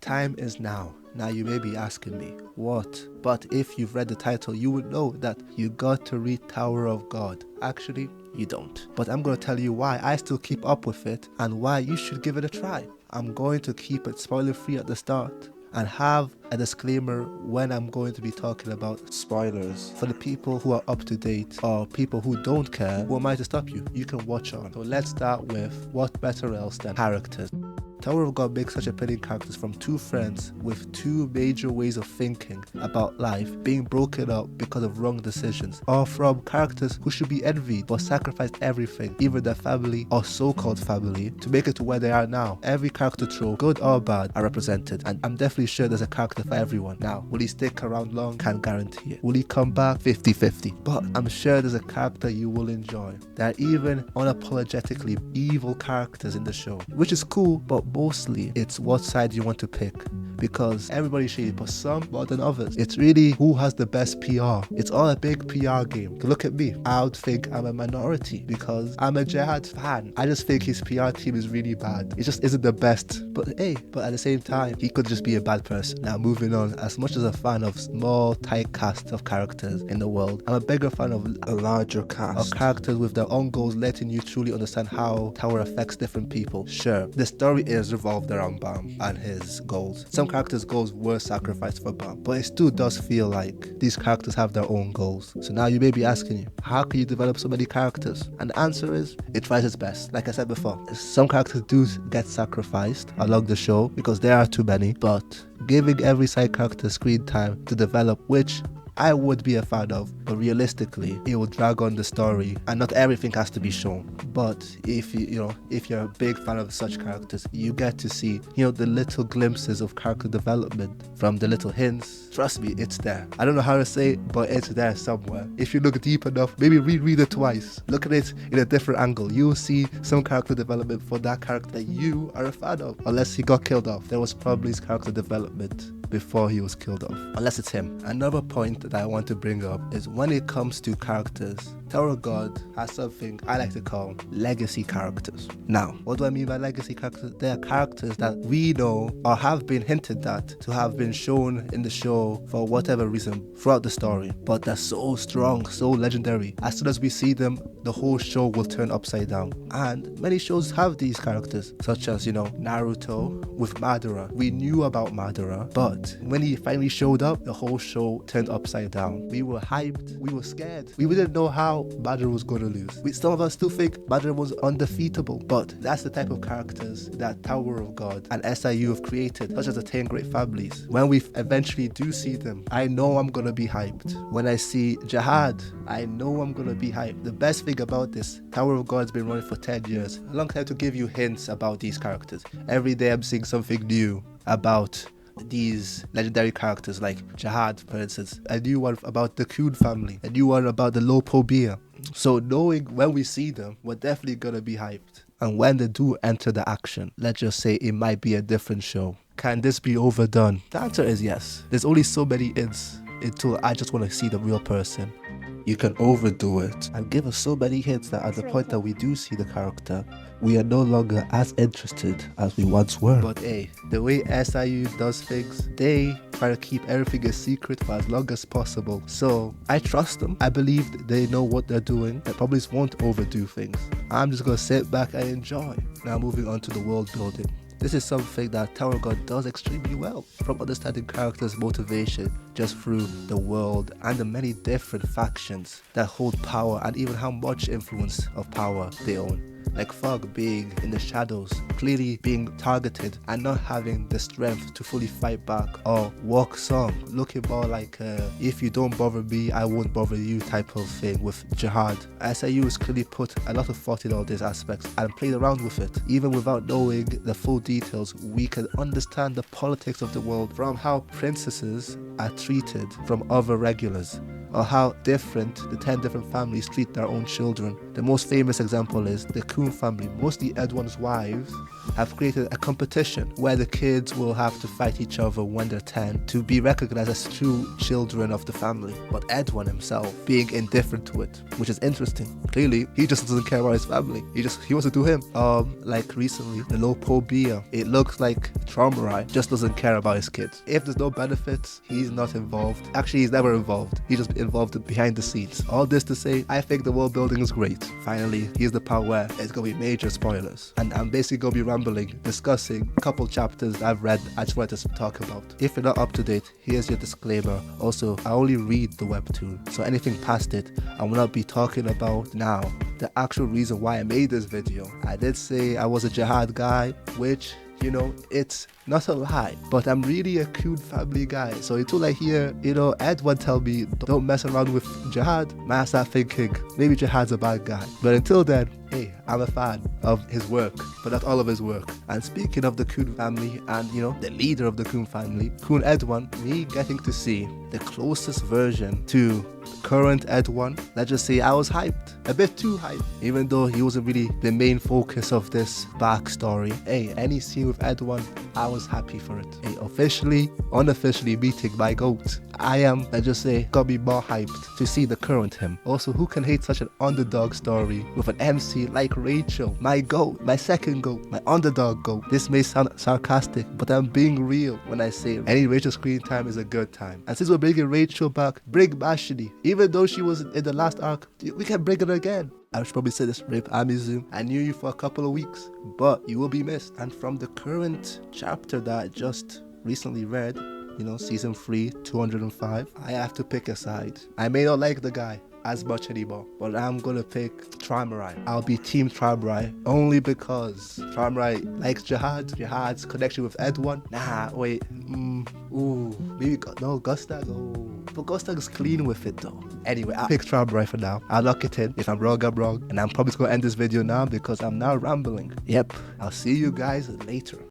Time is now. Now you may be asking me, what? But if you've read the title, you would know that you got to read Tower of God. Actually, you don't. But I'm going to tell you why I still keep up with it and why you should give it a try. I'm going to keep it spoiler free at the start and have a disclaimer when I'm going to be talking about spoilers. For the people who are up to date or people who don't care, who am I to stop you? You can watch on. So let's start with what better else than characters. Tower of God makes such appealing characters from two friends with two major ways of thinking about life being broken up because of wrong decisions, or from characters who should be envied but sacrificed everything, either their family or so-called family, to make it to where they are now. Every character trope, good or bad, are represented, and I'm definitely sure there's a character for everyone. Now, will he stick around long? Can't guarantee it. Will he come back? 50-50. But I'm sure there's a character you will enjoy. There are even unapologetically evil characters in the show, which is cool, but mostly it's what side you want to pick, because everybody's shady, but some more than others. It's really who has the best PR. It's all a big PR game. Look at me. I would think I'm a minority because I'm a Jahad fan. I just think his PR team is really bad. It just isn't the best. But hey, but at the same time, he could just be a bad person. Now moving on, as much as a fan of small, tight cast of characters in the world, I'm a bigger fan of a larger cast of characters with their own goals, letting you truly understand how Tower affects different people. Sure, the story is revolved around Bam and his goals. Some characters' goals were sacrificed for Bam, but it still does feel like these characters have their own goals. So now you may be asking you, how can you develop so many characters? And the answer is, it tries its best. Like I said before, some characters do get sacrificed along the show because there are too many, but giving every side character screen time to develop, which I would be a fan of, but realistically it will drag on the story and not everything has to be shown. But if you're a big fan of such characters, you get to see the little glimpses of character development from the little hints. Trust me, it's there. I don't know how to say it, but it's there somewhere. If you look deep enough, maybe reread it twice, look at it in a different angle, you'll see some character development for that character that you are a fan of. Unless he got killed off, there was probably his character development before he was killed off, unless it's him. Another point that I want to bring up is when it comes to characters, Tower of God has something I like to call legacy characters. Now, what do I mean by legacy characters? They are characters that we know or have been hinted at to have been shown in the show for whatever reason throughout the story, but they're so strong, so legendary. As soon as we see them, the whole show will turn upside down. And many shows have these characters, such as, Naruto with Madara. We knew about Madara, but when he finally showed up, the whole show turned upside down. We were hyped, we were scared. We didn't know how Madara was going to lose. Some of us still think Madara was undefeatable, but that's the type of characters that Tower of God and SIU have created, such as the 10 Great Families. When we eventually do see them, I know I'm going to be hyped. When I see Jahad, I know I'm going to be hyped. The best thing about this, Tower of God's been running for 10 years. A long time to give you hints about these characters. Every day I'm seeing something new about these legendary characters, like Jahad, for instance, a new one about the Kun family, a new one about the Lopobia. So knowing when we see them, we're definitely gonna be hyped. And when they do enter the action, let's just say it might be a different show. Can this be overdone? The answer is yes. There's only so many hints until I just want to see the real person. You can overdo it and give us so many hints that at the point that we do see the character, we are no longer as interested as we once were. But hey, the way SIU does things, they try to keep everything a secret for as long as possible. So I trust them. I believe they know what they're doing. They probably won't overdo things. I'm just going to sit back and enjoy. Now moving on to the world building. This is something that Tower of God does extremely well, from understanding characters' motivation just through the world and the many different factions that hold power and even how much influence of power they own. Like Fog being in the shadows, clearly being targeted and not having the strength to fully fight back, or Walk Song looking more like if you don't bother me, I won't bother you type of thing with Jahad. SIU has clearly put a lot of thought in all these aspects and played around with it. Even without knowing the full details, we can understand the politics of the world, from how princesses are treated from other regulars, or how different the 10 different families treat their own children. The most famous example is the Kun family. Mostly Edwin's wives have created a competition where the kids will have to fight each other when they're 10 to be recognized as true children of the family. But Edwin himself being indifferent to it, which is interesting. Clearly, he just doesn't care about his family. He wants to do him. Like recently, the Lopobia, it looks like Traumarai just doesn't care about his kids. If there's no benefits, he's not involved. Actually, he's never involved. He's just involved behind the scenes. All this to say, I think the world building is great. Finally, here's the part where it's gonna be major spoilers. And I'm basically gonna be rambling, discussing a couple chapters I've read I just wanted to talk about. If you're not up to date, here's your disclaimer. Also, I only read the webtoon, so anything past it, I will not be talking about now. The actual reason why I made this video, I did say I was a Jahad guy, which, you know, it's not a lie, but I'm really a Kun family guy. So until I hear, you know, Edwin tell me don't mess around with Jahad, I start thinking maybe Jahad's a bad guy. But until then, hey, I'm a fan of his work, but not all of his work. And speaking of the Kun family and, you know, the leader of the Kun family, Kun Edwin, me getting to see the closest version to current Edwin, let's just say I was hyped, a bit too hyped, even though he wasn't really the main focus of this backstory. Hey, any scene with Edwin, I was happy for it. Hey, officially, unofficially meeting my GOAT. I am, let's just say, got me more hyped to see the current him. Also, who can hate such an underdog story with an MC like Rachel, my GOAT, my second GOAT, my underdog GOAT. This may sound sarcastic, but I'm being real when I say any Rachel screen time is a good time. And since we're bringing Rachel back, bring Mashini. Even though she was in the last arc, we can bring her again. I should probably say this, Rip Amizu. I knew you for a couple of weeks, but you will be missed. And from the current chapter that I just recently read, you know, season 3, 205, I have to pick a side. I may not like the guy as much anymore, but I'm gonna pick Traumarai. I'll be team Traumarai only because Traumarai likes Jahad's connection with Edwin. Nah, wait, maybe Gustag. But Gustag's clean with it though. Anyway, I'll pick Traumarai for now. I'll lock it in. If I'm wrong, I'm wrong, and I'm probably just gonna end this video now because I'm now rambling. Yep, I'll see you guys later.